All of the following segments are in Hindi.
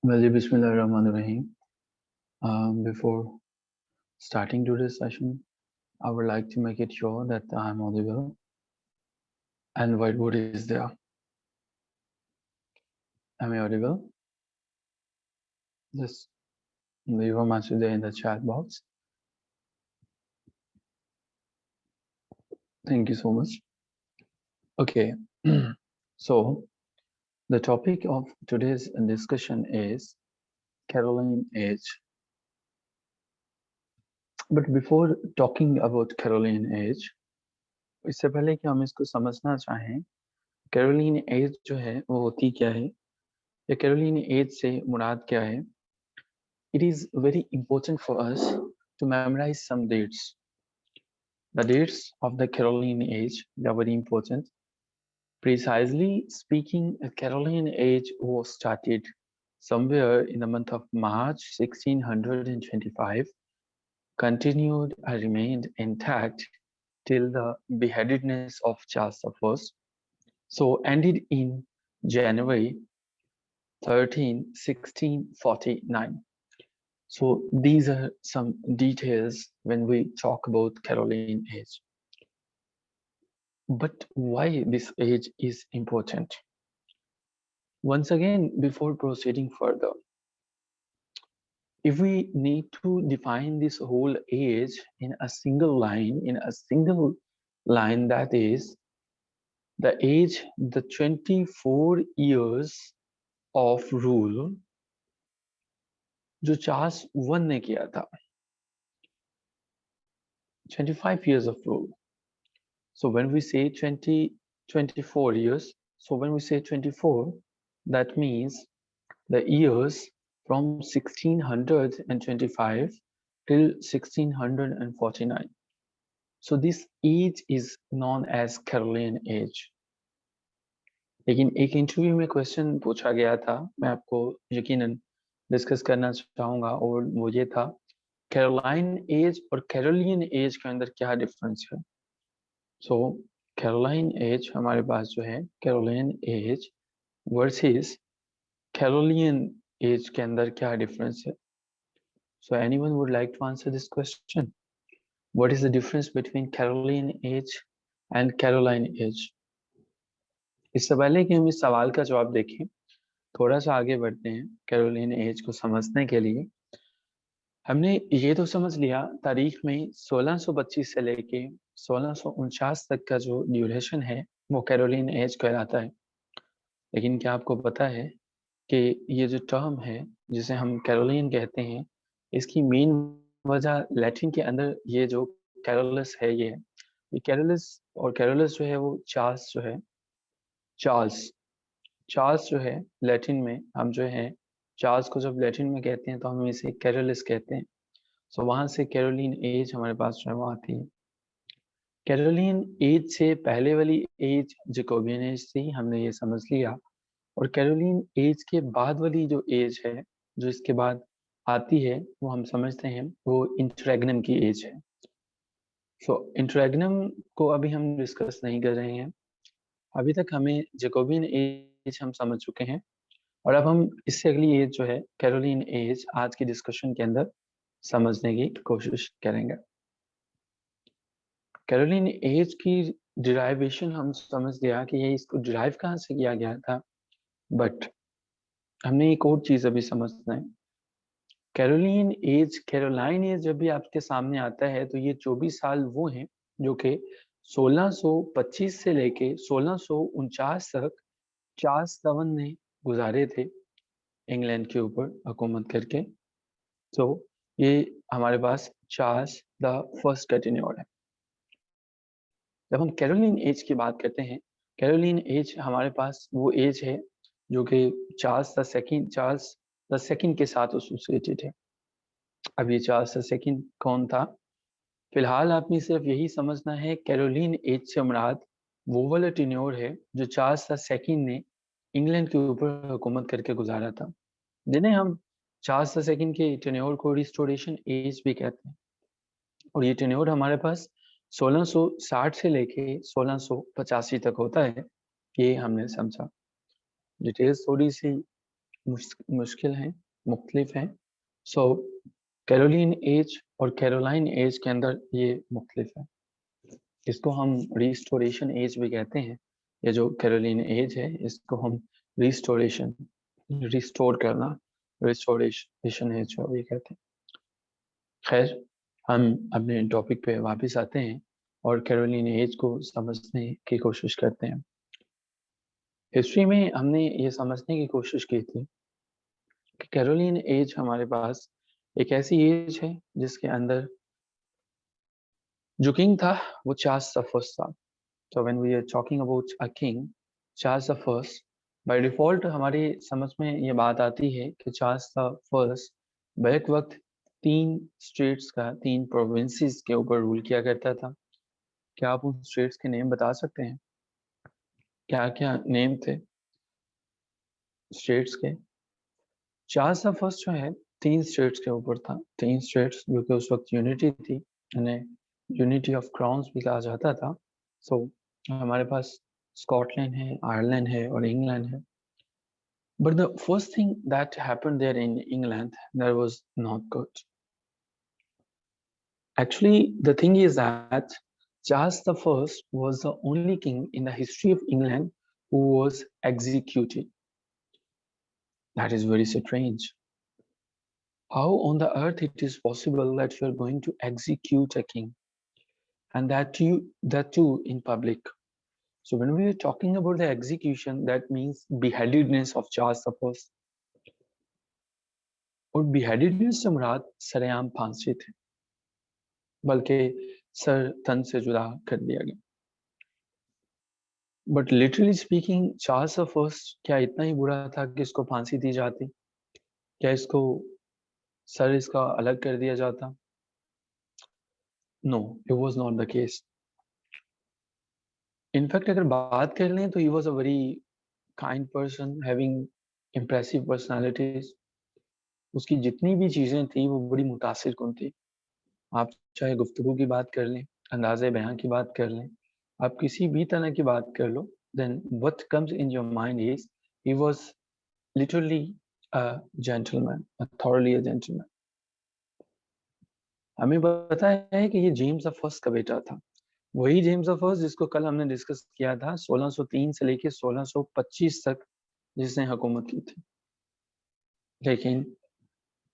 Well, Bismillahirrahmanirrahim. Before starting today's session, I would like to make it sure that I am audible and whiteboard is there. Am I audible? Just leave a message there in the chat box. Thank you so much. Okay, so the topic of today's discussion is Caroline Age. But before talking about Caroline Age, इससे पहले कि हम इसको समझना चाहें, कैरोलिन एज जो है वो होती क्या है या कैरोलिन एज से मुराद क्या है. It is very important for us to memorize some dates. The dates of the Carolingian age, they are very important. Precisely speaking, the Carolingian age was started somewhere in the month of March 1625, continued and remained intact till the beheadedness of Charles I. So ended in January 1649. So these are some details when we talk about Caroline age. But why this age is important? Once again, before proceeding further, if we need to define this whole age in a single line, that is the age, the 24 years of rule जो चार्ल्स वन ने किया था, 25 years of rule. So when we say 24 years, so when we say 24, that means the years from 1625 till 1649. So this age is known as Carolingian age. लेकिन एक इंटरव्यू में क्वेश्चन पूछा गया था, मैं आपको यकीनन डिस्कस करना चाहूँगा, और वो ये था कैरोलाइन एज और कैरोलियन एज के अंदर क्या डिफरेंस है. सो कैरोलाइन एज हमारे पास जो है Carolean age versus Carolean age के अंदर क्या डिफरेंस है. So anyone would like to answer this question? What is the difference between Carolean age and Caroline age? इससे पहले कि हम इस सवाल का जवाब देखें, थोड़ा सा आगे बढ़ते हैं. कैरोलियन एज को समझने के लिए हमने ये तो समझ लिया तारीख में 1625 से लेके 1649 तक का जो ड्यूरेशन है वो कैरोलियन एज कहलाता है. लेकिन क्या आपको पता है कि ये जो टर्म है जिसे हम कैरोलियन कहते हैं, इसकी मेन वजह लैटिन के अंदर ये जो कैरोलस है ये कैरोलस, और कैरोलस जो है वो चार्ल्स जो है, चार्ल्स जो है लैटिन में हम जो है चार्ल्स को जब लैटिन में कहते हैं तो हम इसे कैरोलस कहते हैं. सो वहां से कैरोलिन एज हमारे पास जो है वो आती है. कैरोलिन एज से पहले वाली एज जैकोबियन एज थी, हमने ये समझ लिया. और कैरोलिन एज के बाद वाली जो एज है जो इसके बाद आती है वो हम समझते हैं वो इंटररेग्नम की एज है. सो इंटररेग्नम को अभी हम डिस्कस नहीं कर रहे हैं. अभी तक हमें जैकोबियन एज हम समझ चुके हैं, और अब हम इससे अगली एज जो है कैरोलिन एज आज की डिस्कशन के अंदर समझने की कोशिश करेंगे. कैरोलिन एज की डिराइवेशन हम समझ लिया कि ये इसको डिराइव कहाँ से किया गया था, बट हमने एक और चीज अभी समझना है. कैरोलाइन एज जब भी आपके सामने आता है तो ये 24 साल वो हैं जो कि 1625 से लेके 1649 तक चार्ल्स दवन ने गुजारे थे इंग्लैंड के ऊपर हुकूमत करके. तो ये हमारे पास चार्ल्स द फर्स्ट का टेन्योर है. जब हम कैरोलिन एज की बात करते हैं, कैरोलिन एज हमारे पास वो एज है जो कि चार्ल्स द सेकंड के साथ एसोसिएटेड है. अब ये चार्ल्स द सेकंड कौन था? फिलहाल आपने सिर्फ यही समझना है कैरोलिन एज से मुराद वो वाला टेन्योर है जो चार्ल्स द सेकंड ने इंग्लैंड के ऊपर हुकूमत करके गुजारा था, जिन्हें हम चार्ल्स द सेकंड के टेन्योर को रिस्टोरेशन एज भी कहते हैं. और ये टेन्योर हमारे पास 1660 से लेके 1685 तक होता है. ये हमने समझा. डिटेल्स थोड़ी सी मुश्किल हैं, मुख्तलिफ हैं। सो कैरोलिन एज और कैरोलाइन एज के अंदर ये मुख्तलिफ है। इसको हम रिस्टोरेशन एज भी कहते हैं। ये जो कैरोलिन एज है इसको हम रिस्टोरेशन, रिस्टोर करना, रिस्टोरेशन एज भी कहते हैं। खैर, हम अपने टॉपिक पे वापस आते हैं और कैरोलिन एज को समझने की कोशिश करते हैं। हिस्ट्री में हमने ये समझने की कोशिश की थी कि कैरोलिन एज हमारे पास एक ऐसी एज है जिसके अंदर जो किंग था वो चार्ल्स द फर्स्ट था। So when we are talking about a king, Charles the first, by default हमारी समझ में ये बात आती है कि चार्ल्स द फर्स्ट बैक वक्त 3 स्टेट्स का, 3 प्रोविंसेस के ऊपर रूल किया करता था। क्या आप उन स्टेट्स के नेम बता सकते हैं? क्या-क्या नेम थे स्टेट्स के? चार्ल्स द फर्स्ट जो है 3 स्टेट्स के ऊपर था। 3 स्टेट्स जो कि उस वक्त यूनिटी थी, उन्हें यूनिटी ऑफ क्राउन्स भी कहा जाता था। सो हमारे पास स्कॉटलैंड है, आयरलैंड है और इंग्लैंड है। But the first thing that happened there in England, that was not good. Actually, the thing is that Charles the First was the only king in the history of England who was executed. That is very strange. How on the earth it is possible that you are going to execute a king, and that too in public? So when we are talking about the execution, that means beheadedness of Charles the First. और beheadedness से मुराद सरेआम फांसी थे, बल्कि सर तन से जुदा कर दिया गया। But literally speaking Charles the first क्या इतना ही बुरा था कि इसको फांसी दी जाती? क्या इसको सर इसका अलग कर दिया जाता? No, it was not the case. In fact अगर बात कर लें तो he was a very kind person having impressive personalities. उसकी जितनी भी चीजें थी वो बड़ी मुतासिर कुन थी। आप चाहे गुफ्तगू की बात कर लें, अंदाज़े बयां की बात कर लें, आप किसी भी तरह की बात कर लो, then what comes in your mind is he was literally a gentleman, a thoroughly a gentleman. हमें पता है कि ये जेम्स द फर्स्ट का बेटा था। वही जेम्स द फर्स्ट जिसको कल हमने डिस्कस किया था 1603 से लेके 1625 तक जिसने हुकूमत की थी। लेकिन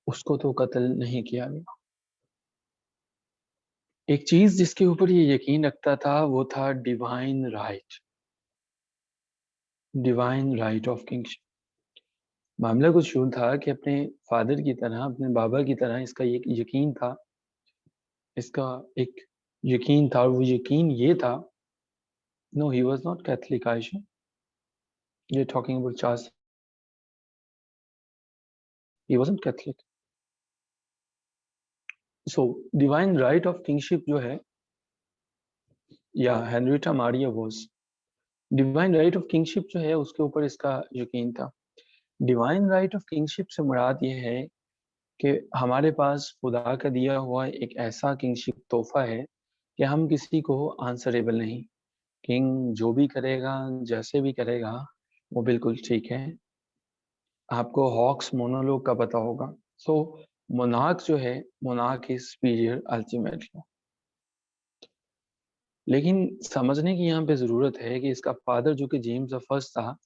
उसको तो कत्ल नहीं किया गया। एक चीज जिसके ऊपर ये यकीन रखता था वो था divine right, divine right of kingship. मामला कुछ यूँ था कि अपने फादर की तरह, अपने बाबा की तरह इसका एक यकीन था, इसका एक यकीन था और वो यकीन ये था, no he was not Catholic Ayesha, we are talking about Charles, he wasn't Catholic. So divine right of kingship जो है, या Henrietta Maria was, divine right of kingship जो है उसके ऊपर इसका यकीन था। डिवाइन राइट ऑफ किंगशिप से मुराद ये है कि हमारे पास खुदा का दिया हुआ एक ऐसा किंगशिप तोहफा है कि हम किसी को आंसरेबल नहीं। किंग जो भी करेगा, जैसे भी करेगा, वो बिल्कुल ठीक है। आपको हॉक्स मोनोलॉग का पता होगा। सो मोनार्क जो है, मोनार्क इज सुपीरियर अल्टीमेटली। लेकिन समझने की यहाँ पे ज़रूरत है कि इसका फादर जो कि जेम्स द फर्स्ट था,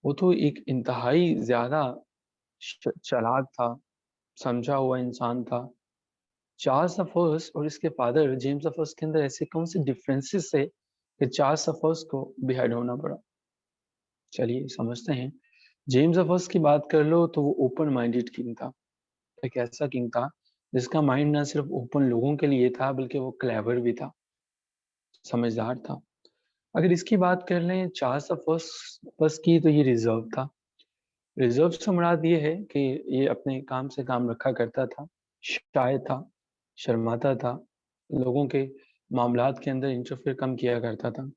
वो तो एक इंतहाई ज़्यादा चालाक था, समझा हुआ इंसान था। चार्ल्स द फर्स्ट और इसके फादर जेम्स द फर्स्ट के अंदर ऐसे कौन से डिफरेंसेस थे कि चार्ल्स द फर्स्ट को बिहेड होना पड़ा? चलिए समझते हैं। जेम्स द फर्स्ट की बात कर लो तो वो ओपन माइंडेड किंग था। एक ऐसा किंग था जिसका माइंड ना सिर्फ ओपन लोगों के लिए था बल्कि वो क्लेवर भी था, समझदार था। अगर इसकी बात कर लें चार्ल्स द फर्स्ट फर्स्ट की तो ये रिजर्व था। रिजर्व से मुराद ये है कि ये अपने काम से काम रखा करता था, शाय था, शर्माता था, लोगों के मामलात के अंदर इंटरफेयर कम किया करता था।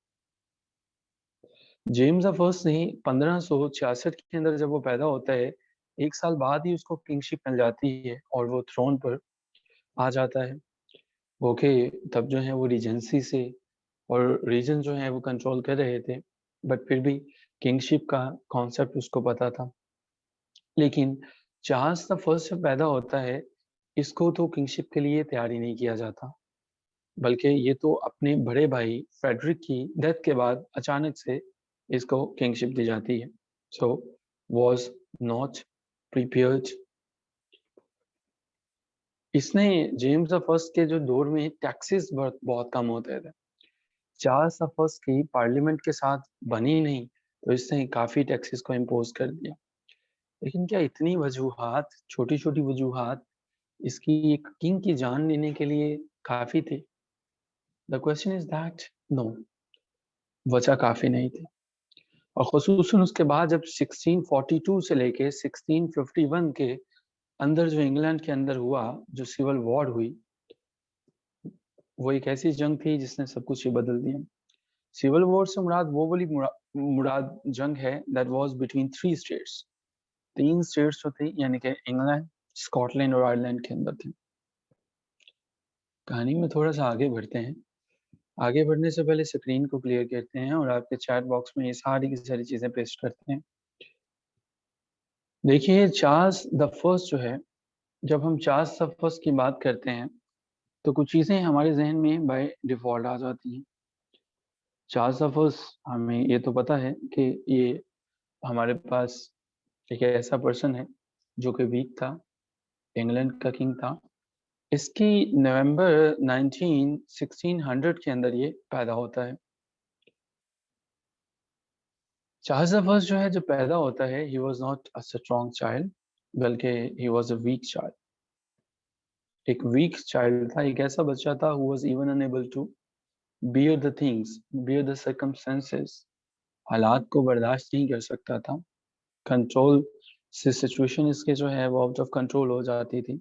जेम्स द फर्स्ट ने 1566 के अंदर जब वो पैदा होता है, 1 साल बाद ही उसको किंगशिप मिल जाती है और वो थ्रोन पर आ जाता है। वो के तब जो है वो रीजेंसी से और रीजन जो है वो कंट्रोल कर रहे थे, बट फिर भी किंगशिप का कॉन्सेप्ट उसको पता था। लेकिन चार्ल्स द फर्स्ट जब पैदा होता है, इसको तो किंगशिप के लिए तैयार ही नहीं किया जाता, बल्कि ये तो अपने बड़े भाई फ्रेडरिक की डेथ के बाद अचानक से इसको किंगशिप दी जाती है। So was not prepared. इसने जेम्स द फर्स्ट के जो दौर में टैक्सेस बहुत कम होते थे। चार्ल्स द फर्स्ट की पार्लियामेंट के साथ बनी नहीं, तो इसने काफी टैक्सेस को इम्पोज कर दिया। लेकिन क्या इतनी वजूहात, छोटी छोटी वजूहात इसकी एक किंग की जान लेने के लिए काफी थी? The question is that no, वजह काफी नहीं थी। और खुसूसन उसके बाद जब 1642 से लेके 1651 के अंदर जो इंग्लैंड के अंदर हुआ, जो सिविल वॉर हुई, वो एक ऐसी जंग थी जिसने सब कुछ ही बदल दिया। सिविल वॉर से मुराद वो वाली मुराद जंग है that was between 3 states. 3 states जो थे, यानी कि इंग्लैंड, स्कॉटलैंड और आयरलैंड के अंदर थे। कहानी में थोड़ा सा आगे बढ़ते हैं। आगे बढ़ने से पहले स्क्रीन को क्लियर करते हैं और आपके चैट बॉक्स में ये सारी की सारी चीजें पेस्ट करते हैं। देखिए, चार्ल्स द फर्स्ट जो है, जब हम चार्ल्स द फर्स्ट की बात करते हैं तो कुछ चीजें हमारे जहन में बाय डिफॉल्ट आ जाती हैं। चार्ल्स द फर्स्ट, हमें ये तो पता है कि ये हमारे पास एक ऐसा पर्सन है जो कि वीक था, इंग्लैंड का किंग था। इसकी नवंबर 1600 के अंदर ये पैदा होता है। चार्ल्स द फर्स्ट जो है, जब पैदा होता है, he was not a strong child, बल्कि he was a weak child. एक वीक चाइल्ड था, एक ऐसा बच्चा था who was even unable to bear the things, bear the circumstances. हालात को बर्दाश्त नहीं कर सकता था। कंट्रोल से सिचुएशन इसके जो है वो आउट ऑफ कंट्रोल हो जाती थी।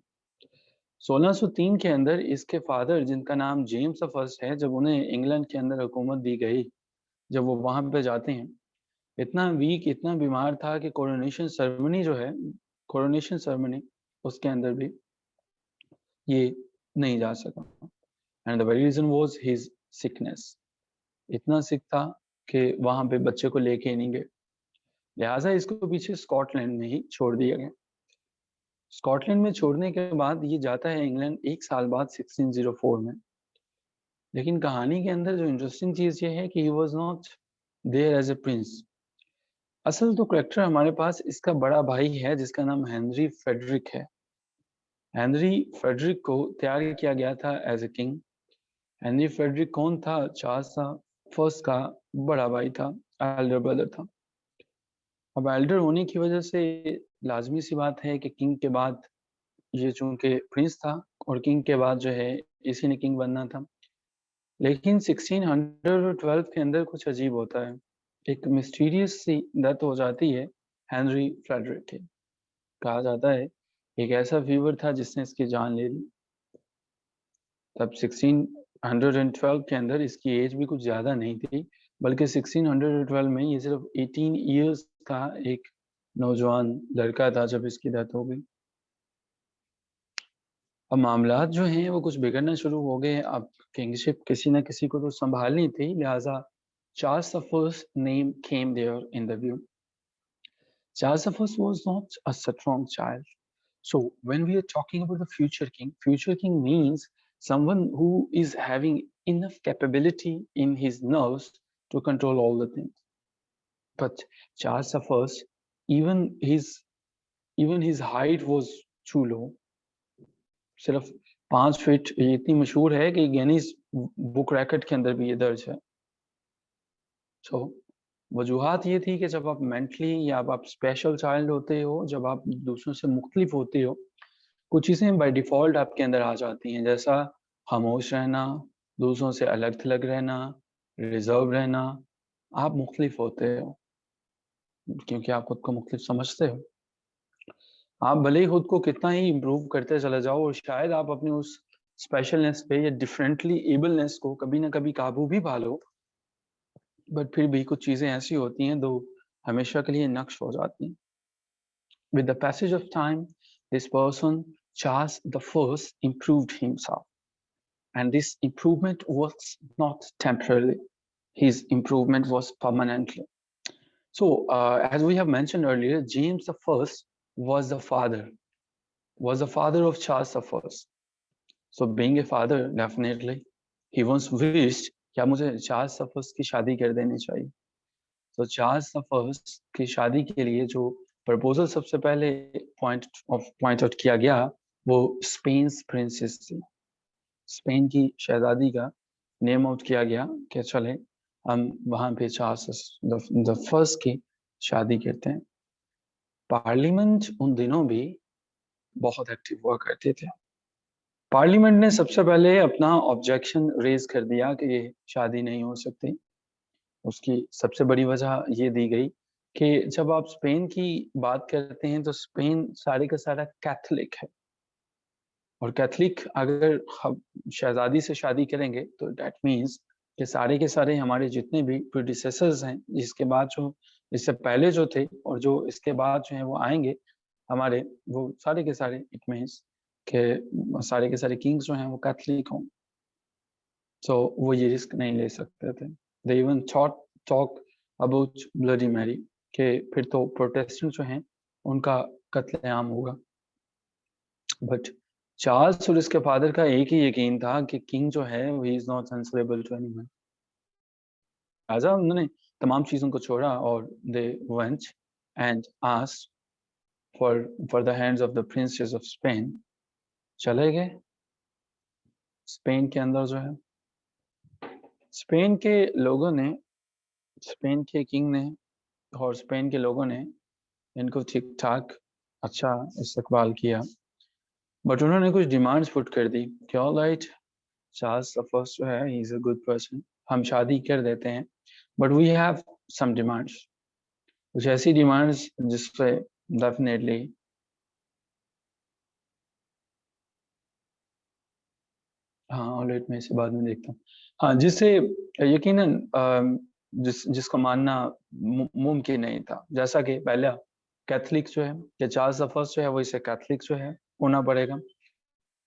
1603 के अंदर इसके फादर, जिनका नाम जेम्स द फर्स्ट है, जब उन्हें इंग्लैंड के अंदर हुकूमत दी गई, जब वो वहां पे जाते हैं, इतना वीक, इतना बीमार था कि कोरोनेशन सेरेमनी जो है, कोरोनेशन सेरेमनी, उसके अंदर भी ये नहीं जा सका। And the very reason was his sickness. इतना सिक था कि वहां पे बच्चे को लेके नहीं गए, लिहाजा इसको पीछे स्कॉटलैंड में ही छोड़ दिया गया। स्कॉटलैंड में छोड़ने के बाद ये जाता है इंग्लैंड एक साल बाद 1604 में। लेकिन कहानी के अंदर जो इंटरेस्टिंग चीज ये है कि he was not there as a prince. असल तो करेक्टर हमारे पास इसका बड़ा भाई है जिसका नाम हेनरी फेडरिक है। हेनरी फेडरिक को तैयार किया गया था as a king. Henry Frederick कौन था? चार्ल्स फर्स्ट का बड़ा भाई था, एल्डर ब्रदर था। अब एल्डर होने की वजह से लाजमी सी बात है कि किंग के बाद ये चूंकि प्रिंस था, और किंग के बाद जो है इसी ने किंग बनना था। लेकिन 1612 के अंदर कुछ अजीब होता है। एक मिस्टीरियस सी डेथ हो जाती है हेनरी फ्रेडरिक की। कहा जाता है एक ऐसा फीवर था जिसने इसकी जान ले ली। तब 1612 के अंदर इसकी एज भी कुछ ज़्यादा नहीं थी, बल्कि 1612 में ये सिर्फ 18 ईयर्स का एक नौजवान लड़का था जब इसकी डेथ हो गई। अब मामलात जो हैं वो कुछ बिगड़ना शुरू हो गए। अब किंगशिप किसी न किसी को तो संभालनी थी, लिहाजा Charles the first name came there in the view. Charles the First was not a strong child. So when we are talking about the future king means someone who is having enough capability in his nerves to control all the things. But Charles the First, even his even his height was too low. सिर्फ 5 फीट, ये इतनी मशहूर है कि गिनीज बुक रिकॉर्ड के अंदर भी ये दर्ज है। सो वजूहात ये थी कि जब आप मेंटली या आप स्पेशल चाइल्ड होते हो, जब आप दूसरों से मुख्तलिफ होते हो, कुछ चीज़ें बाय डिफ़ॉल्ट आपके अंदर आ जाती हैं, जैसा खामोश रहना, दूसरों से अलग-थलग रहना, रिज़र्व रहना। आप मुख्तलिफ होते हो, क्योंकि आप खुद को मुख्तलिफ समझते हो। आप भले ही खुद को कितना ही इम्प्रूव करते चले जाओ और शायद आप अपनी उस स्पेशलनेस पे या डिफरेंटली एबलनेस को कभी ना कभी काबू भी पा लो, बट फिर भी कुछ चीज़ें ऐसी होती हैं जो हमेशा के लिए नक्श हो जाती हैं। With the passage of time, this person, Charles the First, improved himself. And this improvement was not temporary. His improvement was permanently. So, as we have mentioned earlier, James the First was the father of Charles the First. So being a father, definitely he once wished क्या मुझे चार्ल्स द फर्स्ट की शादी कर देनी चाहिए. तो चार्ल्स द फर्स्ट की शादी के लिए जो प्रपोजल सबसे पहले पॉइंट आउट किया गया वो स्पेन प्रिंसेस थी. स्पेन की शहजादी का नेम आउट किया गया कि चले हम वहां पे चार्ल्स द फर्स्ट की शादी करते हैं. पार्लियामेंट उन दिनों भी बहुत एक्टिव हुआ करते थे. पार्लियामेंट ने सबसे पहले अपना ऑब्जेक्शन रेज कर दिया कि ये शादी नहीं हो सकती. उसकी सबसे बड़ी वजह ये दी गई कि जब आप स्पेन की बात करते हैं तो स्पेन सारे का सारा कैथोलिक है और कैथोलिक अगर हम शहजादी से शादी करेंगे तो दैट मीन्स कि सारे के सारे हमारे जितने भी प्रीडिसेसर्स हैं इसके बाद जो इससे पहले जो थे और जो इसके बाद जो है वो आएंगे हमारे वो सारे के सारे इट मीन्स के सारे के सारे किंग्स जो हैं वो कैथोलिक हों. सो वो ये रिस्क नहीं ले सकते थे. They even talk about Bloody Mary के फिर तो प्रोटेस्टेंट जो हैं उनका कत्लेआम होगा. बट चार्ल्स और इसके फादर का एक ही यकीन था कि किंग जो है he is not answerable to anyone. लिहाजा उन्होंने तमाम चीजों को छोड़ा और they went and asked for the hands of the princess of Spain. चले गए स्पेन के अंदर जो है स्पेन के लोगों ने स्पेन के किंग ने और स्पेन के लोगों ने इनको ठीक ठाक अच्छा इस्तकबाल किया. बट उन्होंने कुछ डिमांड्स पुट कर दी कि all right Charles the first जो है he is a good person, हम शादी कर देते हैं but we have some demands. कुछ ऐसी डिमांड्स जिससे डेफिनेटली हाँ ऑलराइट मैं इसे बाद में देखता हूँ. हाँ जिससे यकीनन जिसको मानना मुमकिन नहीं था. जैसा कि पहला कैथलिक जो है कि चार्ल्स द फर्स्ट जो है वो इसे कैथलिक जो है होना पड़ेगा.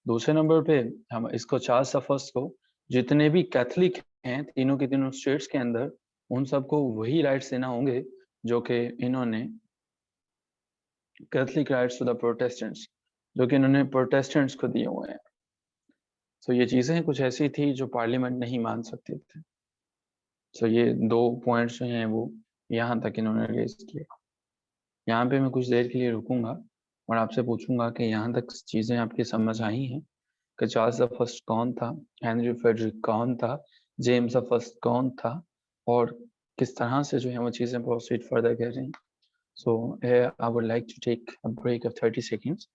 दूसरे नंबर पे हम इसको चार्ल्स द फर्स्ट को जितने भी कैथलिक हैं तीनों के तीनों स्टेट्स के अंदर उन सबको वही राइट्स देना होंगे जो कि इन्होंने Catholic rights to the Protestants जो कि इन्होंने प्रोटेस्टेंट्स को दिए हुए हैं. तो ये चीज़ें कुछ ऐसी थी जो पार्लियामेंट नहीं मान सकते थे. तो ये दो पॉइंट्स जो हैं वो यहाँ तक इन्होंने रेज किए. यहाँ पे मैं कुछ देर के लिए रुकूंगा और आपसे पूछूंगा कि यहाँ तक चीज़ें आपकी समझ आई हैं कि चार्ल्स द फर्स्ट कौन था, हेनरी फेडरिक कौन था, जेम्स द फर्स्ट कौन था और किस तरह से जो है वो चीज़ें प्रोसीड फर्दर कर रही हैं. So I would like to take a break of 30 seconds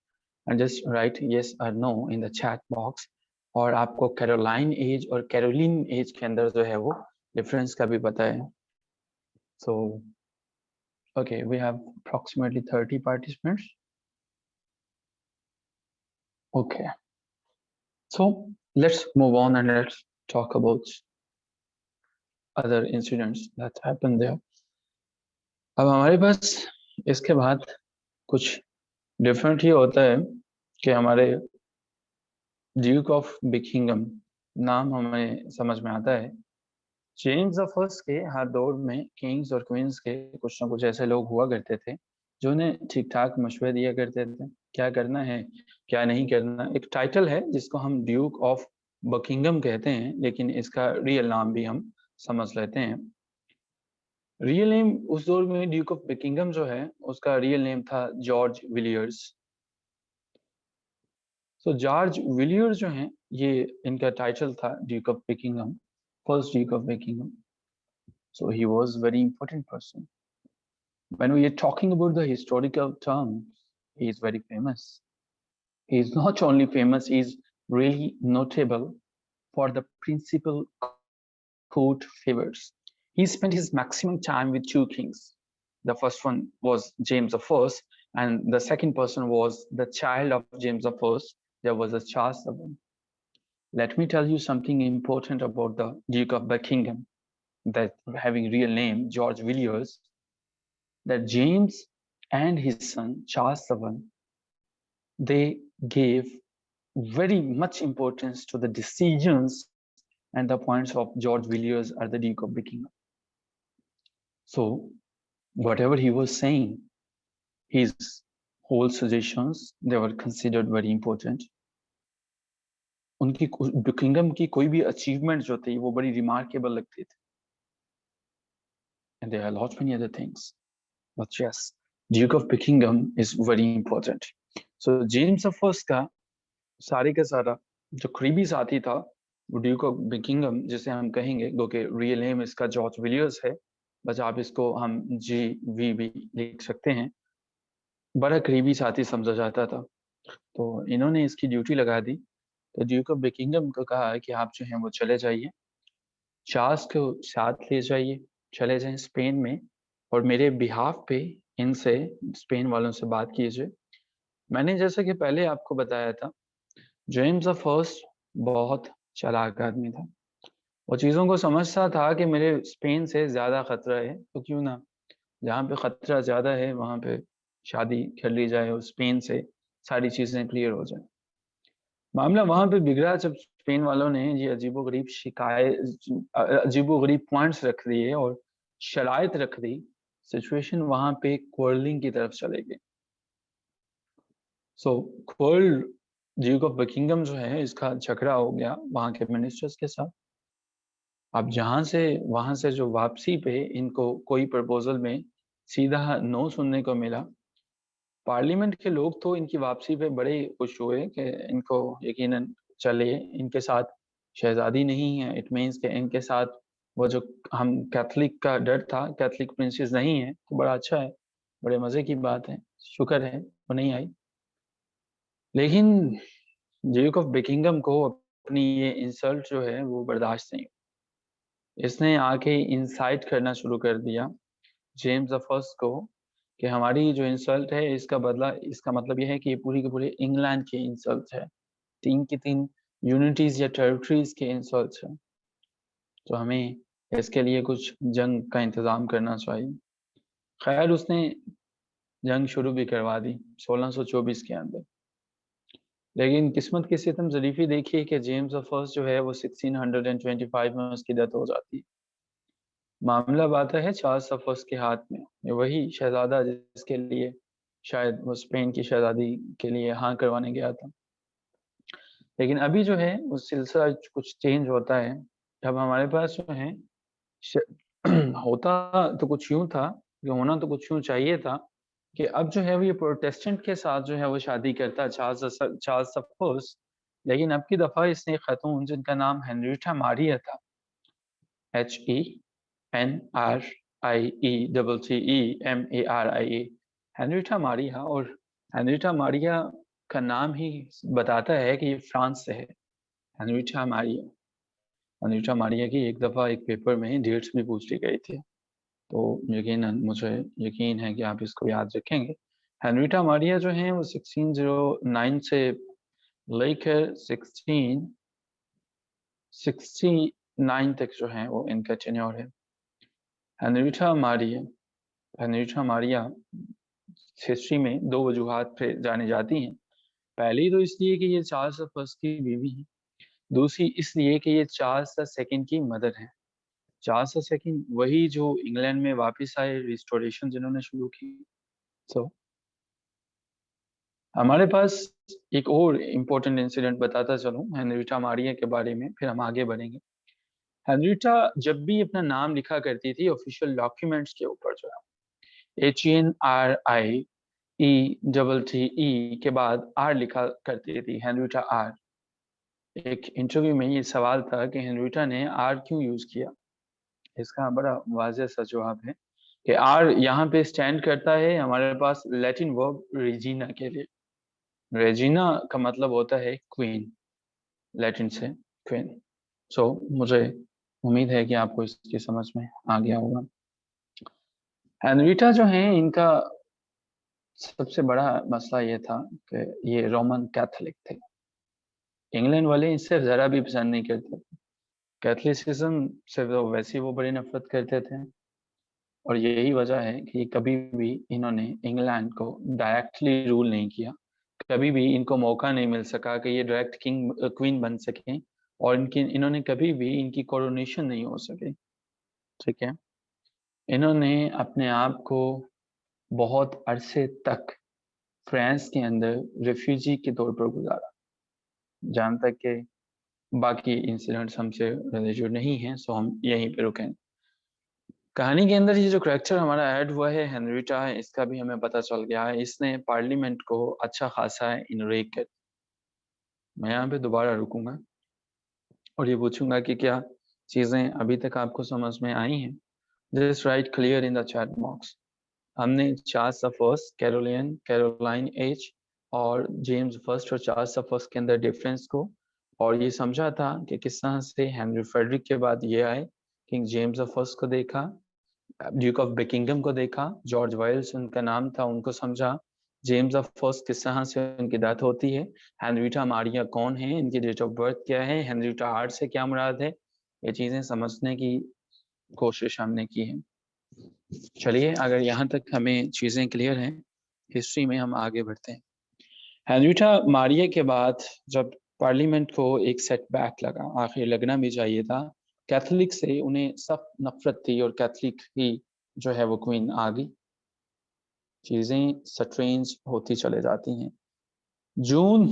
and just write yes or no in the chat box. और आपको कैरोलाइन एज और कैरोलिन एज के अंदर जो है वो डिफरेंस का भी पता है. So okay, we have approximately 30 participants. Okay, so let's move on and let's talk about other incidents that happened there. अब हमारे पास इसके बाद कुछ डिफरेंट ही होता है कि हमारे ड्यूक ऑफ बिकिंगम नाम हमें समझ में आता है. जेम्स द फर्स्ट के हर दौर में किंग्स और क्वींस के कुछ ना कुछ ऐसे लोग हुआ करते थे जो उन्हें ठीक ठाक मशवरे दिया करते थे क्या करना है क्या नहीं करना. एक टाइटल है जिसको हम ड्यूक ऑफ बकिंगम कहते हैं लेकिन इसका रियल नाम भी हम समझ लेते हैं. रियल नेम उस दौर में ड्यूक ऑफ बकिंगम जो है उसका रियल नेम था जॉर्ज विलियर्स. तो जॉर्ज विलियर्स जो हैं ये इनका टाइटल था Duke of Buckingham, first Duke of Buckingham. So he was very important person. When we are talking about the historical terms, he is very famous. He is not only famous, he is really notable for the principal court favors. He spent his maximum time with two kings. The first one was James I, and the second person was the child of James I. There was a Charles I. Let me tell you something important about the Duke of Buckingham, that having real name George Villiers, that James and his son Charles I, they gave very much importance to the decisions and the points of George Villiers as the Duke of Buckingham. So whatever he was saying, his whole suggestions they were considered very important. उनकी बकिंगम की कोई भी अचीवमेंट जो थी वो बड़ी रिमार्केबल लगती थी. And there are lot many other things. But yes, Duke of Buckingham is very important. So James the First का सारे का सारा जो करीबी साथी था वो ड्यूक ऑफ बकिंगम जिसे हम कहेंगे, जो कि रियल नेम इसका जॉर्ज विलियर्स है, बस आप इसको हम GV भी लिख सकते हैं. बड़ा करीबी साथी समझा जाता था. तो इन्होंने इसकी ड्यूटी लगा दी. तो ड्यूक ऑफ बकिंगम को कहा कि आप जो हैं वो चले जाइए, चार्ल्स को साथ ले जाइए, चले जाएं स्पेन में, और मेरे बिहाफ पे इनसे, स्पेन वालों से बात कीजिए. मैंने जैसा कि पहले आपको बताया था, जेम्स द फर्स्ट बहुत चालाक आदमी था. वो चीज़ों को समझता था कि मेरे स्पेन से ज़्यादा खतरा है, तो क्यों ना जहाँ पे खतरा ज़्यादा है वहाँ पे शादी कर ली जाए और स्पेन से सारी चीज़ें क्लियर हो जाए. मामला वहाँ पे बिगड़ा जब स्पेन वालों ने ये अजीबोगरीब अजीबोगरीब पॉइंट्स रख दिए और शराइत रख दी. सिचुएशन वहाँ पे क्वारलिंग की तरफ चले गए. सो क्वारल ड्यूक ऑफ बकिंगम जो है इसका झगड़ा हो गया वहाँ के मिनिस्टर्स के साथ. अब वहाँ से जो वापसी पे इनको कोई प्रपोजल में सीधा नो सुनने को मिला. पार्लियामेंट के लोग तो इनकी वापसी पे बड़े खुश हुए कि इनको यकीनन चले इनके साथ शहजादी नहीं है, इट मीन्स कि इनके साथ वो जो हम कैथलिक का डर था, कैथलिक प्रिंसेस नहीं है, तो बड़ा अच्छा है, बड़े मजे की बात है, शुक्र है वो नहीं आई. लेकिन ड्यूक ऑफ बकिंगम को अपनी ये इंसल्ट जो है वो बर्दाश्त नहीं. इसने आके इंसाइट करना शुरू कर दिया जेम्स द फर्स्ट को कि हमारी जो इंसल्ट है इसका बदला, इसका मतलब ये है कि ये पूरी की पूरी इंग्लैंड की इंसल्ट है, 3 की 3 यूनिटीज या टेरिटरीज के इंसल्ट है, तो हमें इसके लिए कुछ जंग का इंतजाम करना चाहिए. खैर उसने जंग शुरू भी करवा दी 1624 के अंदर. लेकिन किस्मत की सितम ज़रीफ़ी देखिए कि जेम्स द फर्स्ट जो है वो 1625 में उसकी डेथ हो जाती है. मामला आता है चार्ल्स द फर्स्ट के हाथ में, वही शहजादा जिसके लिए शायद वो स्पेन की शहजादी के लिए हाँ करवाने गया था. लेकिन अभी जो है वो सिलसिला कुछ चेंज होता है. अब हमारे पास जो है श होता तो कुछ यूँ था, कि होना तो कुछ यूँ चाहिए था, कि अब जो है वो ये प्रोटेस्टेंट के साथ जो है वो शादी करता है चार्ल्स द फर्स्ट. लेकिन अब की दफ़ा इसने एक खातून जिनका नाम हेनरिटा मारिया था, HENRIETTEMARIA, हेनरिटा मारिया. और हेनरिटा मारिया का नाम ही बताता है कि ये फ्रांस से है. हेनरिटा मारिया, हेनरिटा मारिया की एक दफ़ा एक पेपर में डेट्स भी पूछ ली गई थी, तो यकीनन मुझे यकीन है कि आप इसको याद रखेंगे. हेनरिटा मारिया जो हैं वो 1609 से लेकर 1669 तक जो है वो इनका टेन्योर है. Henrietta Maria, Henrietta Maria history में 2 वजूहात पे जानी जाती हैं. पहली तो इसलिए कि ये चार्ल्स द फर्स्ट की बीवी हैं. दूसरी इसलिए कि ये चार्ल्स द सेकंड की मदर हैं. चार्ल्स द सेकंड वही जो इंग्लैंड में वापस आए, रिस्टोरेशन जिन्होंने शुरू की. सो हमारे पास एक और इम्पोर्टेंट इंसिडेंट बताता चलूं हेनरिटा मारिया के बारे में, फिर हम आगे बढ़ेंगे. हेनरिटा जब भी अपना नाम लिखा करती थी ऑफिशियल डॉक्यूमेंट्स के ऊपर जो है HENRIETTE के बाद आर लिखा करती थी, हेनरिटा आर. एक इंटरव्यू में ये सवाल था कि हेनरिटा ने आर क्यों यूज किया. इसका बड़ा वाज़ेह सा जवाब है कि आर यहाँ पे स्टैंड करता है हमारे पास लैटिन वर्ब रेजिना के लिए. रेजिना का मतलब होता है क्वीन, लैटिन से क्वीन. सो मुझे उम्मीद है कि आपको इसकी समझ में आ गया होगा. हेनरिटा जो है इनका सबसे बड़ा मसला ये था कि ये रोमन कैथोलिक थे. इंग्लैंड वाले इससे ज़रा भी पसंद नहीं करते. कैथोलिसिज्म से तो वैसे ही वो बड़ी नफरत करते थे, और यही वजह है कि कभी भी इन्होंने इंग्लैंड को डायरेक्टली रूल नहीं किया. कभी भी इनको मौका नहीं मिल सका कि ये डायरेक्ट किंग क्वीन बन सकें, और इन्होंने कभी भी इनकी कोरोनेशन नहीं हो सके. ठीक है. इन्होंने अपने आप को बहुत अरसे तक फ्रांस के अंदर रेफ्यूजी के तौर पर गुजारा। जहाँ तक के बाकी इंसिडेंट्स हमसे रिलेटेड नहीं हैं, सो हम यहीं पे रुकेंगे। कहानी के अंदर ये जो करेक्टर हमारा ऐड हुआ है हेनरिटा है, इसका भी हमें पता चल गया है, इसने पार्लियामेंट को अच्छा खासा इनरेक कर। मैं यहाँ पे दोबारा रुकूंगा और ये पूछूंगा कि क्या चीज़ें अभी तक आपको समझ में आई हैं। Just write clear in the chat box. हमने Charles the first, Caroline age और जेम्स फर्स्ट और चार्ल्स द फर्स्ट के अंदर डिफरेंस को और ये समझा था कि किस तरह से हेनरी फ्रेडरिक के बाद ये आए, किंग जेम्स द फर्स्ट को देखा, ड्यूक ऑफ बकिंगम को देखा, जॉर्ज वाइल्स उनका नाम था, उनको समझा, जेम्स द फर्स्ट किस तरह से उनकी डेथ होती है, हेनरीटा मारिया कौन है, इनकी डेट ऑफ बर्थ क्या है, हेनरीटा हार्ट से क्या मुराद है, ये चीज़ें समझने की कोशिश हमने की है। चलिए, अगर यहाँ तक हमें चीज़ें क्लियर हैं, हिस्ट्री में हम आगे बढ़ते हैं। हेनरीटा मारिया के बाद जब पार्लियामेंट को एक सेटबैक लगा, आखिर लगना भी चाहिए था, कैथोलिक से उन्हें सख्त नफरत थी और कैथोलिक ही जो है वो क्वीन आ गई। चीज़ें स्ट्रेंज होती चले जाती हैं। जून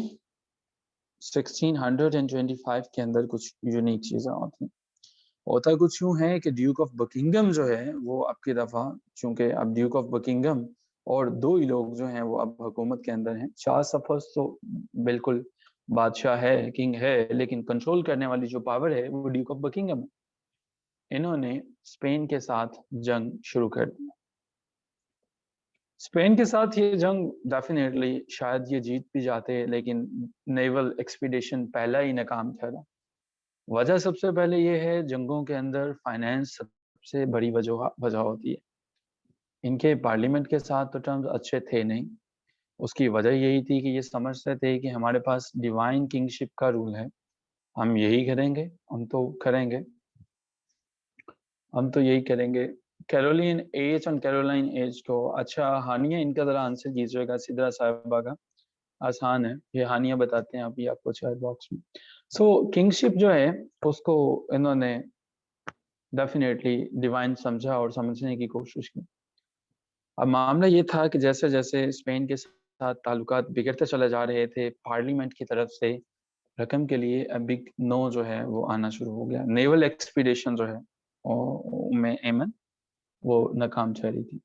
1625 के अंदर कुछ यूनिक चीज़ें होती हैं। होता कुछ यूँ है कि ड्यूक ऑफ बकिंगम जो है वो अब की दफ़ा, चूँकि अब ड्यूक ऑफ बकिंगम और 2 ही लोग जो हैं वो अब हुकूमत के अंदर हैं। चार्ल्स द फर्स्ट तो बिल्कुल बादशाह है, किंग है, लेकिन कंट्रोल करने वाली जो पावर है वो ड्यूक ऑफ बकिंगम है। इन्होंने स्पेन के साथ जंग शुरू कर दी। स्पेन के साथ ये जंग डेफिनेटली शायद ये जीत भी जाते, लेकिन नेवल एक्सपीडिशन पहला ही नाकाम ठहरा। वजह सबसे पहले ये है, जंगों के अंदर फाइनेंस सबसे बड़ी वजह होती है। इनके पार्लियामेंट के साथ तो टर्म्स अच्छे थे नहीं। उसकी वजह यही थी कि ये समझते थे कि हमारे पास डिवाइन किंगशिप का रूल है, हम यही करेंगे, हम तो यही करेंगे। कैरोलिन एज और कैरोलाइन एज को, अच्छा हानिया इनका ज़रा आंसर कीजिएगा, सिद्रा साहिबा का आसान है, ये हानिया बताते हैं अभी आपको चैट बॉक्स में। सो किंगशिप जो है उसको इन्होंने डेफिनेटली डिवाइन समझा और समझने की कोशिश की। अब मामला ये था कि जैसे जैसे स्पेन के साथ ताल्लुकात बिगड़ते चले जा रहे थे, पार्लियामेंट की तरफ से रकम के लिए बिग नो जो है वो आना शुरू हो गया। नेवल एक्सपीडिशन जो है में एमन वो नाकाम ठहरी थी।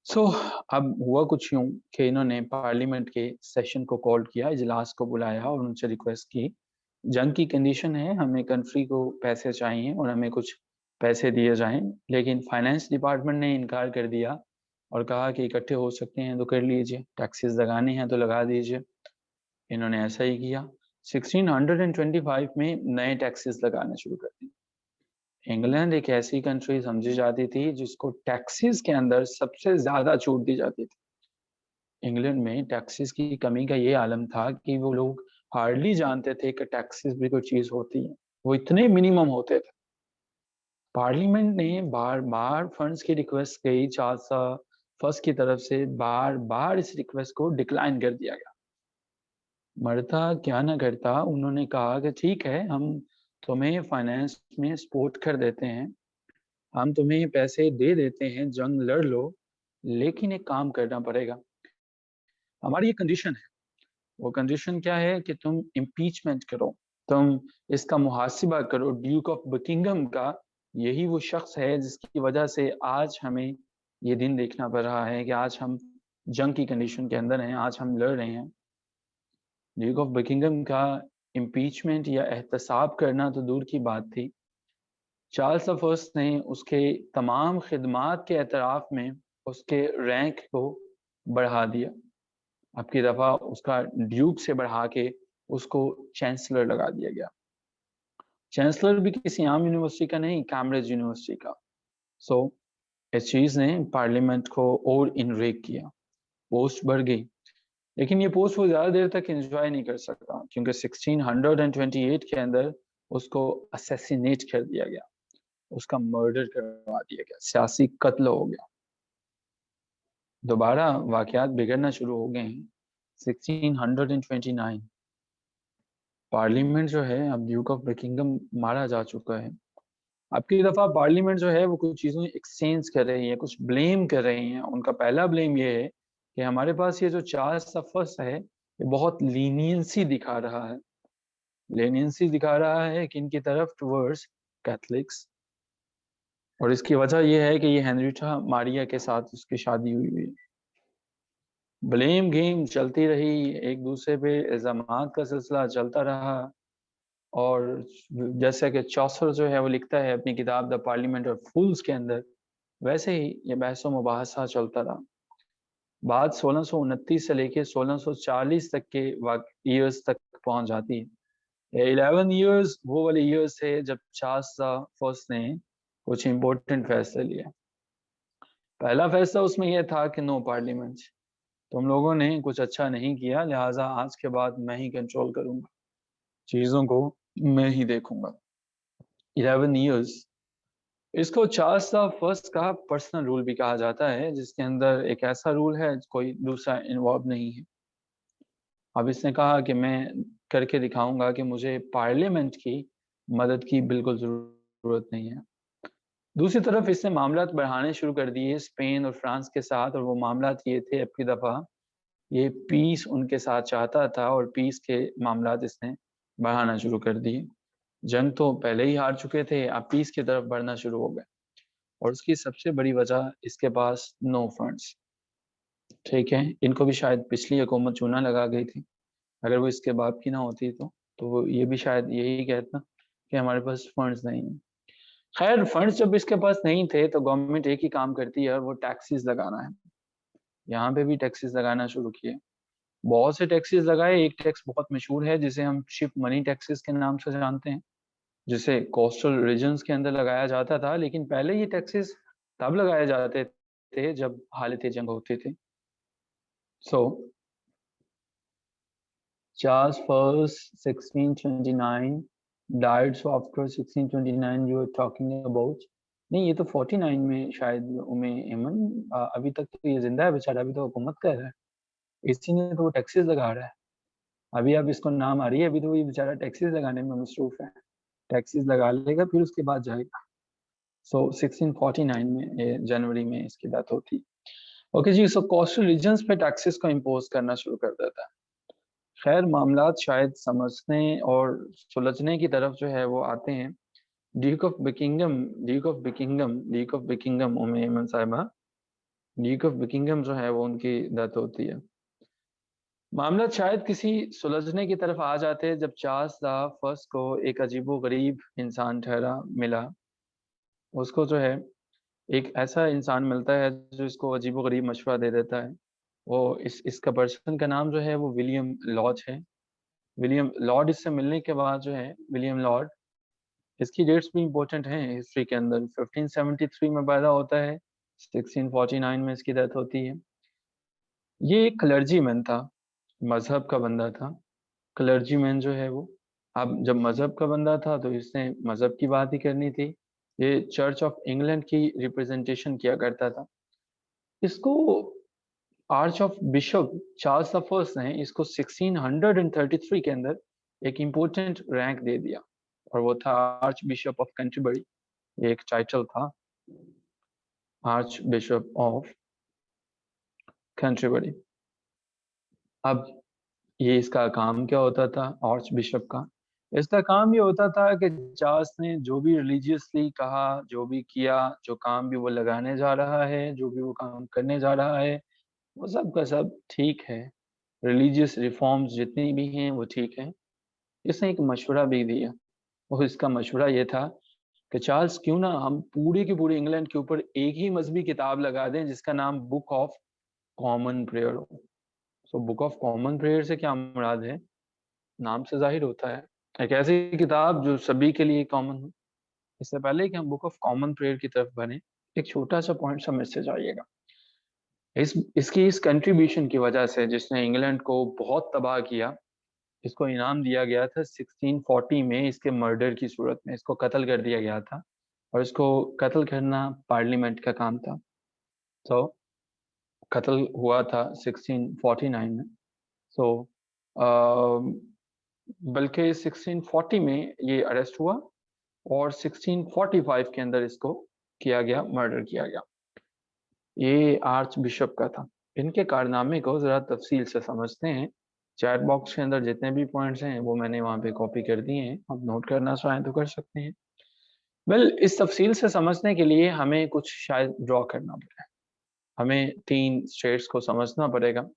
सो अब हुआ कुछ यूं कि इन्होंने पार्लियामेंट के सेशन को कॉल किया, इजलास को बुलाया और उनसे रिक्वेस्ट की, जंग की कंडीशन है, हमें कंट्री को पैसे चाहिए और हमें कुछ पैसे दिए जाएं, लेकिन फाइनेंस डिपार्टमेंट ने इनकार कर दिया और कहा कि इकट्ठे हो सकते हैं तो कर लीजिए, टैक्सेस लगाने हैं तो लगा दीजिए। इन्होंने ऐसा ही किया। 1625 में नए टैक्सेस लगाने शुरू कर दिए। इंग्लैंड एक ऐसी कंट्री समझी जाती थी जिसको टैक्सेस के अंदर सबसे ज़्यादा छूट दी जाती थी। इंग्लैंड में टैक्सेस की कमी का ये आलम था कि वो लोग हार्डली जानते थे कि टैक्सेस भी कोई चीज़ होती है। वो इतने मिनिमम होते थे। पार्लियामेंट ने बार-बार फंड्स की रिक्वेस्ट गई, चार्ल्स फर्स्ट की तरफ से बार-बार इस रिक्वेस्ट को डिक्लाइन कर दिया गया। मरता क्या ना करता, उन्होंने कहा कि ठीक है, हम तुम्हें फाइनेंस में सपोर्ट कर देते हैं, हम तुम्हें पैसे दे देते हैं, जंग लड़ लो, लेकिन एक काम करना पड़ेगा। हमारी ये कंडीशन है। वो कंडीशन क्या है कि तुम इम्पीचमेंट करो, तुम इसका मुहासिबा करो ड्यूक ऑफ बकिंगम का। यही वो शख्स है जिसकी वजह से आज हमें ये दिन देखना पड़ रहा है कि आज हम जंग की कंडीशन के अंदर हैं, आज हम लड़ रहे हैं। ड्यूक ऑफ बकिंगम का इम्पीचमेंट या एहतसाब करना तो दूर की बात थी, चार्ल्स द फर्स्ट ने उसके तमाम खिदमात के एतराफ़ में उसके रैंक को बढ़ा दिया। अब की दफ़ा उसका ड्यूक से बढ़ा के उसको चांसलर लगा दिया गया। चांसलर भी किसी आम यूनिवर्सिटी का नहीं, कैम्ब्रिज यूनिवर्सिटी का। सो इस चीज़ ने पार्लियामेंट को और इनरेक किया, पोस्ट बढ़ गई। लेकिन ये पोस्ट वो ज़्यादा देर तक एन्जॉय नहीं कर सकता, क्योंकि 1628 के अंदर उसको असैसिनेट कर दिया गया, उसका मर्डर करवा दिया गया, सियासी कत्ल हो गया। दोबारा वाक़यात बिगड़ना शुरू हो गए हैं। 1629 पार्लियामेंट जो है, अब ड्यूक ऑफ बकिंघम मारा जा चुका है। अब की दफ़ा पार्लियामेंट जो है वो कुछ चीज़ों एक्सचेंज कर रही है, कुछ ब्लेम कर रही हैं। उनका पहला ब्लेम ये है कि हमारे पास ये जो चार्ल्स द फर्स्ट है ये बहुत लीनियंसी दिखा रहा है, लीनियंसी दिखा रहा है कि इनकी तरफ टुवर्ड्स कैथलिक्स, और इसकी वजह यह है कि ये हेनरिटा मारिया के साथ उसकी शादी हुई हुई। ब्लेम गेम चलती रही, एक दूसरे पे इल्जामात का सिलसिला चलता रहा, और जैसे कि चौसर जो है वो लिखता है अपनी किताब द पार्लियामेंट ऑफ फूल्स के अंदर, वैसे ही ये बहसो मुबाहसा चलता रहा। बात 1629 से लेके 1640 तक के ईयर्स तक पहुंच जाती है। 11 ईयर्स वो वाले ईयर्स थे जब चार्ल्स द फर्स्ट ने कुछ इंपॉर्टेंट फैसले लिए। पहला फैसला उसमें यह था कि नो पार्लियामेंट, तुम लोगों ने कुछ अच्छा नहीं किया, लिहाजा आज के बाद मैं ही कंट्रोल करूंगा, चीजों को मैं ही देखूंगा। 11 ईयर्स, इसको चार्ल्स द फर्स्ट का पर्सनल रूल भी कहा जाता है, जिसके अंदर एक ऐसा रूल है कोई दूसरा इन्वॉल्व नहीं है। अब इसने कहा कि मैं करके दिखाऊंगा कि मुझे पार्लियामेंट की मदद की बिल्कुल जरूरत नहीं है। दूसरी तरफ इसने मामलात बढ़ाने शुरू कर दिए स्पेन और फ्रांस के साथ, और वो मामलात ये थे अब की दफा ये पीस उनके साथ चाहता था, और पीस के मामलात इसने बढ़ाना शुरू कर दिए। जंग तो पहले ही हार चुके थे, अब पीस की तरफ बढ़ना शुरू हो गए, और उसकी सबसे बड़ी वजह इसके पास नो फंड्स। ठीक है, इनको भी शायद पिछली हुकूमत चूना लगा गई थी, अगर वो इसके बाप की ना होती तो वो ये भी शायद यही कहता कि हमारे पास फंड्स नहीं है। खैर, फंड्स जब इसके पास नहीं थे तो गवर्नमेंट एक ही काम करती है, और वो टैक्सेस लगाना है। यहाँ पे भी टैक्सेस लगाना शुरू किए, बहुत से टैक्सेस लगाए। एक टैक्स बहुत मशहूर है जिसे हम शिप मनी टैक्सेस के नाम से जानते हैं, जिसे कोस्टल रीजन्स के अंदर लगाया जाता था, लेकिन पहले ये टैक्सेस तब लगाए जाते थे जब हालत जंग होती थी। सो Charles first 1629 died, so after 1629 you are talking about, नहीं ये तो 49 में शायद उमे एमन, अभी तक तो ये जिंदा है बेचारा, अभी तो हुकूमत कर रहा है, इसी ने तो टैक्सेस लगा रहा है। अभी आप इसको नाम आ रही है, अभी तो ये बेचारा टैक्सेस लगाने में मसरूफ है, टैक्सेस लगा लेगा फिर उसके बाद जाएगा। सो 1649 में जनवरी में इसकी डेथ होती। ओके जी, सो कोस्टल रीजन्स पे टैक्सेस को इम्पोज करना शुरू कर देता है। खैर, मामलात शायद समझने और सुलझने की तरफ जो है वो आते हैं। ड्यूक ऑफ बिकिंगम उम्मे ऐमन साहिबा, ड्यूक ऑफ बिकिंगम जो है वो उनकी डेथ होती है। मामला शायद किसी सुलझने की तरफ आ जाते हैं जब चार्ल्स द फर्स्ट को एक अजीबो गरीब इंसान ठहरा मिला। उसको जो है एक ऐसा इंसान मिलता है जो इसको अजीबो गरीब मशवरा दे देता है। वो इसका पर्सन का नाम जो है वो विलियम लॉज है। विलियम लॉर्ड इससे मिलने के बाद जो है विलियम लॉर्ड, इसकी डेट्स भी इंपॉर्टेंट हैं हिस्ट्री के अंदर। 1573 में पैदा होता है, 1649 में इसकी डेथ होती है। ये एक क्लर्जीमैन था, मजहब का बंदा था। क्लर्जीमैन जो है वो, अब जब मजहब का बंदा था तो इसने मजहब की बात ही करनी थी। ये चर्च ऑफ इंग्लैंड की रिप्रेजेंटेशन किया करता था। इसको arch of bishop Charles the first ने इसको 1633 के अंदर एक इम्पोर्टेंट रैंक दे दिया, और वो था आर्च बिशप ऑफ कैंटरबरी। ये एक टाइटल था, आर्च बिशप ऑफ कैंटरबरी। अब ये इसका काम क्या होता था आर्च बिशप का? इसका काम ये होता था कि चार्ल्स ने जो भी रिलीजियसली कहा, जो भी किया, जो काम भी वो लगाने जा रहा है, जो भी वो काम करने जा रहा है, वो सब का सब ठीक है। रिलीजियस रिफॉर्म्स जितनी भी हैं वो ठीक है। इसने एक मशवरा भी दिया, और इसका मशवरा ये था कि चार्ल्स क्यों ना हम पूरे के पूरे इंग्लैंड के ऊपर एक ही मजहबी किताब लगा दें जिसका नाम बुक ऑफ कॉमन प्रेयर हो। So book of common prayer से क्या मुराद है? नाम से जाहिर होता है एक ऐसी किताब जो सभी के लिए कॉमन हो। इससे पहले कि हम बुक ऑफ कॉमन प्रेयर की तरफ बढ़े, एक छोटा सा पॉइंट समझ से जाइएगा। इसकी इस कंट्रीब्यूशन की वजह से जिसने इंग्लैंड को बहुत तबाह किया, इसको इनाम दिया गया था 1640 में। इसके मर्डर की सूरत में इसको कत्ल कर दिया गया था, और इसको कत्ल करना पार्लियामेंट का काम था। तो कत्ल हुआ था 1649 में। सो बल्कि 1640 में ये अरेस्ट हुआ, और 1645 के अंदर इसको किया गया, मर्डर किया गया। ये आर्च बिशप का था। इनके कारनामे को ज़रा तफ़सील से समझते हैं। चैट बॉक्स के अंदर जितने भी पॉइंट्स हैं वो मैंने वहाँ पे कॉपी कर दिए हैं, आप नोट करना चाहें तो कर सकते हैं। इस तफ़सील से समझने के लिए हमें कुछ शायद ड्रॉ करना पड़े। हमें 3 स्टेट्स को समझना पड़ेगा।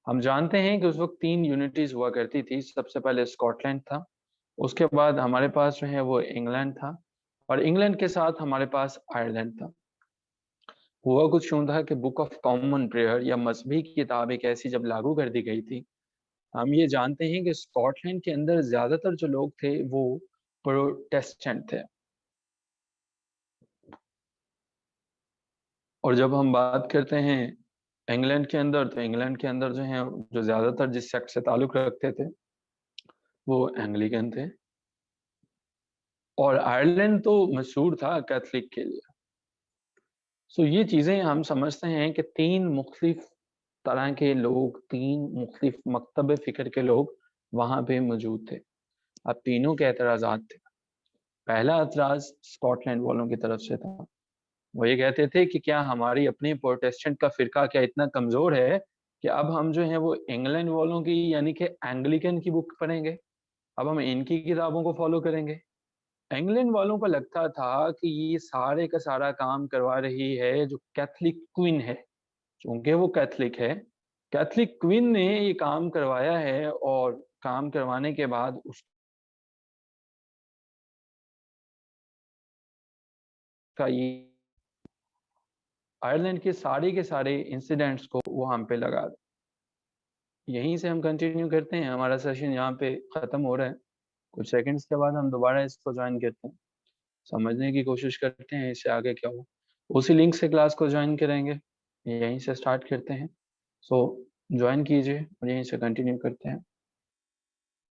हम जानते हैं कि उस वक़्त 3 यूनिटीज़ हुआ करती थी, सबसे पहले स्कॉटलैंड था, उसके बाद हमारे पास जो है वो इंग्लैंड था और इंग्लैंड के साथ हमारे पास आयरलैंड था। हुआ कुछ यूँ था कि बुक ऑफ कॉमन प्रेयर या मज़हबी किताब एक ऐसी जब लागू कर दी गई थी, हम ये जानते हैं कि स्कॉटलैंड के अंदर ज़्यादातर जो लोग थे वो प्रोटेस्टेंट थे। और जब हम बात करते हैं इंग्लैंड के अंदर, तो इंग्लैंड के अंदर जो है, जो ज़्यादातर जिस सेक्ट से ताल्लुक़ रखते थे, वो एंग्लिकन थे और आयरलैंड तो मशहूर था कैथोलिक के लिए। सो ये चीज़ें हम समझते हैं कि 3 मुख्तलिफ तरह के लोग, 3 मुख्तलिफ मकतब फ़िक्र के लोग वहाँ पे मौजूद थे। अब तीनों के एतराज़ात थे। पहला एतराज़ स्कॉटलैंड वालों की तरफ से था। वो ये कहते थे कि क्या हमारी अपनी प्रोटेस्टेंट का फ़िरका क्या इतना कमज़ोर है कि अब हम जो है वो इंग्लैंड वालों की यानी कि एंग्लिकन की बुक पढ़ेंगे, अब हम इनकी किताबों को फ़ॉलो करेंगे। इंग्लैंड वालों को लगता था कि ये सारे का सारा काम करवा रही है जो कैथोलिक क्वीन है। चूँकि वो कैथोलिक है, कैथोलिक क्वीन ने ये काम करवाया है और काम करवाने के बाद उसका ये आयरलैंड के सारे इंसिडेंट्स को वो हम पे लगा यहीं से हम कंटिन्यू करते हैं, हमारा सेशन यहाँ पे ख़त्म हो रहा है। कुछ सेकंड्स के बाद हम दोबारा इसको जॉइन करते हैं, समझने की कोशिश करते हैं इससे आगे क्या हुआ। उसी लिंक से क्लास को जॉइन करेंगे, यहीं से स्टार्ट करते हैं। सो जॉइन कीजिए और यहीं से कंटिन्यू करते हैं।